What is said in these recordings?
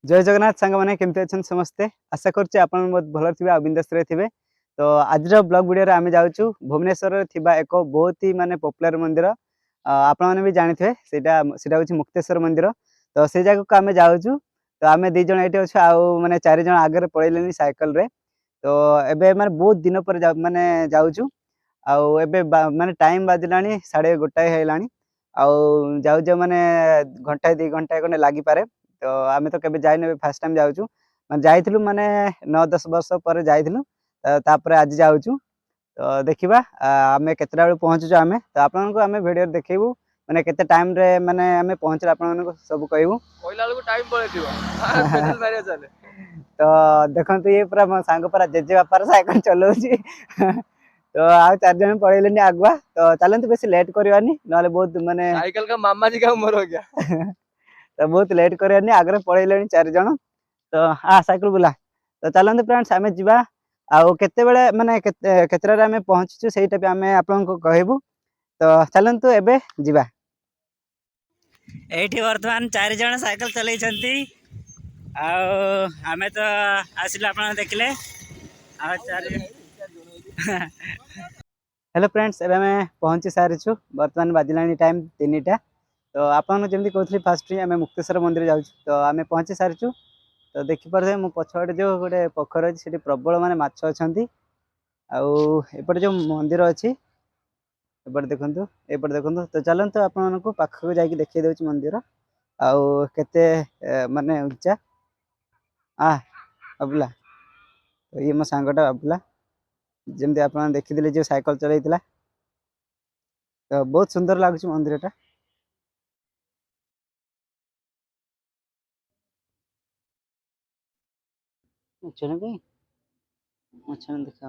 जय जगन्नाथ सांग मैंने केमती अच्छा समस्ते आशा करुच्चे आप बहुत भल थे बिंदास थे। तो आज ब्लॉग वीडियो आम जाऊँ भुवनेश्वर एक बहुत ही माने पॉपुलर मंदिर आपण मैंने भी जानी थे हूँ मुक्तेश्वर मंदिर। तो से जगह को आम जाऊँ तो आम दीज ये अच्छे आउ मैंने 4 जन आगे पड़े साइकिल रे। तो एबे माने बहुत दिन पर माने जाऊँ आबे माने टाइम बाजिला 1:30 आउ जाऊ माने घंटा 2 घंटा खंडे लगी पारे। तो आम तो केबे जाइनु फास्ट टाइम जाऊँ माने जाइथिलु माने 9-10 वर्ष पर जाइथिलु। तापर आज जाऊँ तो देखिबा आमे केतरा बेले पहुँचुछु आमे तो आपन को आमे वीडियो देखैबू माने केते टाइम रे माने आमे पहुँचले आपन को सब कहबू कोइला को टाइम पळेतिबो पेडल मारिया चले। तो देखंतु ये पूरा मो सांग पूरा जेजे बापार साइकिल चलाउची तो आ 4 जन पळेलेनी आगुआ तो चलंतु बेसी लेट करवानी नले बहुत माने साइकिल का मामा जी का उम्र हो गया। तो बहुत लेट करवानी आगे पळेलेनी 4 जन तो आ साइकिल बुला तो चलंतु फ्रेंड्स आमे जिबा आउ केते बेले माने केतरा आमे पहुँचुछु सेटा भी आमे आपन को कहबू। तो चलंतु एबे जिबा एठी वर्तमान 4 जन साइकिल चलै छंती आमे तो आसिल आपन देखले आ 4 हेलो फ्रेंड्स एबे मैं पहुँची सारिछु वर्तमान बाजिलानी टाइम 3टा। तो आपन जमती कहथि फास्ट आम मुक्तेश्वर मंदिर जाऊँ तो आम पहुँची सारिछु। तो देखिपे मो पछपटे जो गोटे पोखर अच्छी प्रबल माने माछ अच्छी आउपटे जो मंदिर अच्छी एपटे देखु एपटे देखु। तो चलते आपको पाखक जाकि देखी दे मंदिर आउ केते माने उच्चा आ बाबुला। तो ये मो सांगटा बाबुला जमती आप देखी जो साइकिल चलता तो बहुत सुंदर लगुच मंदिरटा। अच्छा कहीं अच्छा देखा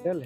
चल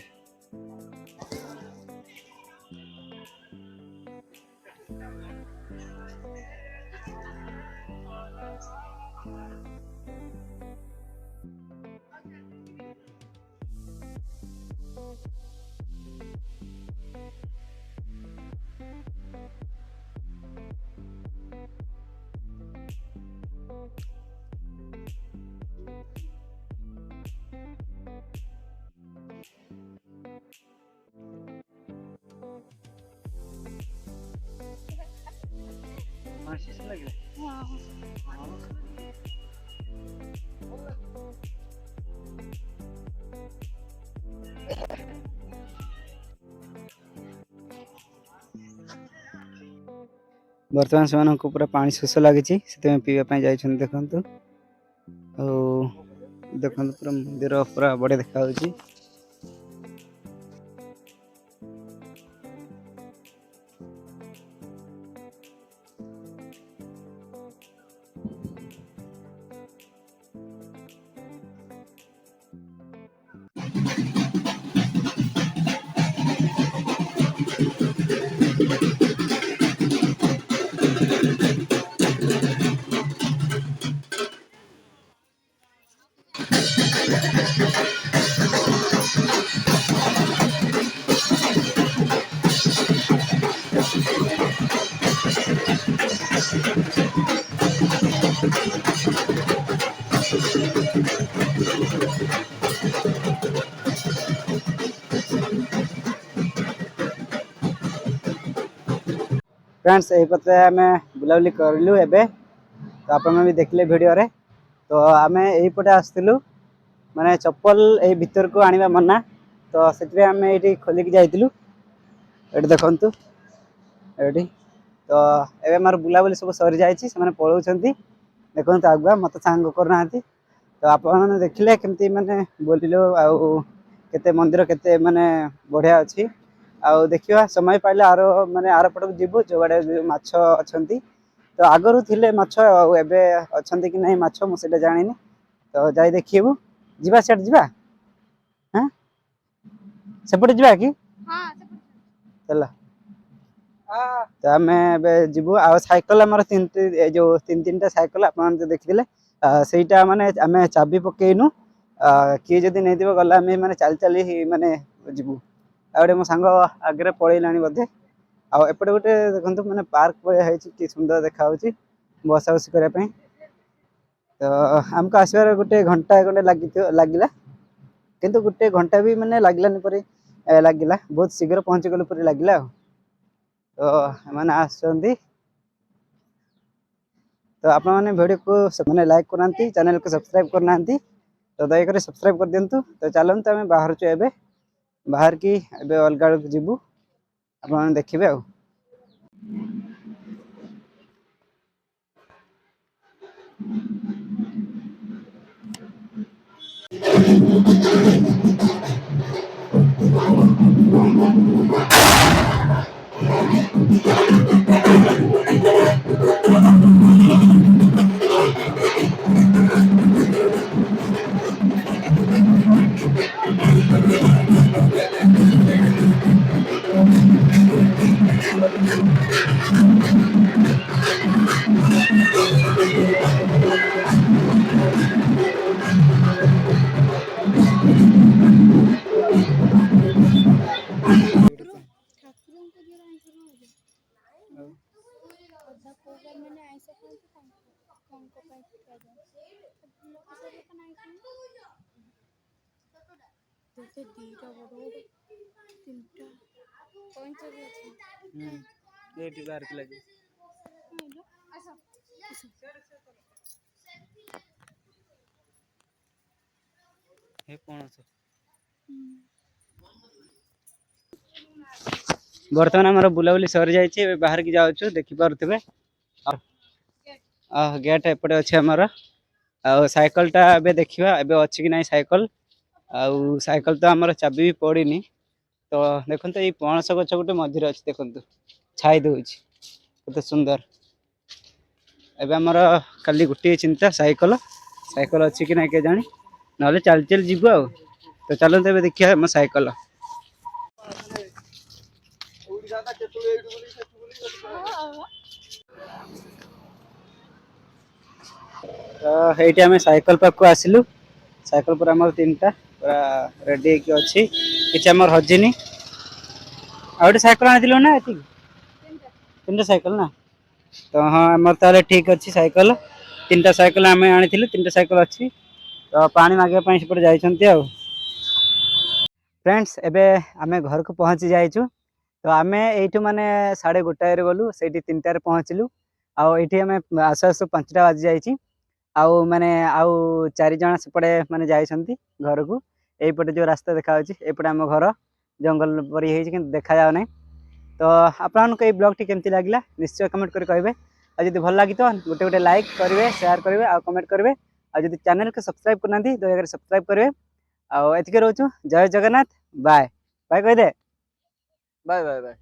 लगे बर्तमान से पूरा पानी शोष लगी पीवाई जा देखु देखु पूरा मंदिर पूरा बढ़िया देखा। फ्रेंड्स यही पते आम बुलाबुली करूँ एबे तो आप भी देखले वीडियो रे। तो आम यहीपटे आसलु माने चप्पल यही भीतर को आनिबा मना तो से आम ये खोलिक जाइलु ये देखु ये। तो एबे मार बुलाबुली सब सरी जाइए पलाउं देखो आगुआ मत सांग करना। तो आप देखिले केमती माने बोलिलु आउ केते मंदिर केते माने बढ़िया अच्छी आउ देखिवा समय पाइले आरो माने आर पटक जीवु जो बाडे माछ अछंती तो आगरु थिले माछ आउ एबे अछंती कि नहीं माछ मु सेटा जानिनी तो जाई देखिबु जीवा सेट जीवा हां सेपटे जीवा कि हाँ चला तो आम जीवु आ साइकेल आम जो तीन तीन टा साइकेल आप देखिले सेटा माने आम चाबी पकेइनु किए जदि नहीं गला आम माने चली चली माने जीवु आगे मो सांग आगे पलैलानी बोधे आपटे गोटे देखो मैंने पार्क भाई कि सुंदर देखा बसा बसी करने तो आमको आसबार गोटे घंटा गोटे लगिला किंतु गोटे घंटा भी माने लगलानी परी लगिला बहुत शीघ्र पहुंची गलु परी लगिला तो मैंने आसुँच तो आप वीडियो को मैंने लाइक करना चैनल को सब्सक्राइब करना तो दयाकोरी सब्सक्राइब कर दिंतु तो चलते आम बाहर एवं बाहर की अलग आड़ जीवु आप देखिए आ ଠାକୁରଙ୍କ ଦ୍ୱାରା ଆଇଁଷ ଖାଉଛ ଅଧା କୌର ମାନେ ଆଇଁଷ ଖାଆନ୍ତି ତାଙ୍କ ପାଇଁ ଶିଖାଯାଏ ଲୋକ ସବୁ ତ ନାଇଁ ତୋତେ ଦିଟା ବଡ଼ ବଡ଼ ତିନିଟା କଇଁଚ ବି ଅଛି ये बाहर की लगी हे पणस बर्तमान आम बुलाबुली सरी जाइए बाहर की जाऊँ देखिपे गेट एपटे अच्छे आमर साइकलटा ए देखा ए अच्छी कि ना साइकल आउ साइकल तो आमर चाबी भी पड़नी तो देखो ये पणस गच गोटे मझे अच्छे देखो छाई दौर कत सुंदर एबे आमर खाली गोटे चिंता साइकल साइकल अच्छी कि ना के जानी ना चल चल जीव आ तो चलते ए देखिए आम साइकल तो ये आम साइकल पाक आसलु साइकल पर आम तीन टा पूरा रेडी अच्छी किसी आम हजिनी आउटे साइकल आनी ना ये तीन साइकल ना तो हाँ आमर ताले ठीक अच्छी साइकल तीन टा साइकल आम आनी तीन टा साइकल अच्छी तो पानी मांगे सेपटे जाइए फ्रेंड्स एबे आमे घर को पहुँची जाइचु तो आम यू माने 1:30 गलु से 3टार पहुँचलु आईटी आम आसु आसु 5टा बाजी जाइए आउ माने आउ 4 जन सेपटे माने जाइछंती घर को एपटे जो रास्ता देखा एपटे आम घर जंगल परी है देखा जाओ नहीं तो आपको ये ब्लॉग टी केमती लगे निश्चय कमेंट कर कहे आदि भल लगी तो गोटे गोटे लाइक करेंगे शेयर करेंगे आ कमेंट करेंगे आदि चैनल को सब्सक्राइब करना दया सब्सक्राइब करेंगे आके रोचु जय जगन्नाथ बाय बाय कह दे बाय बाय बाय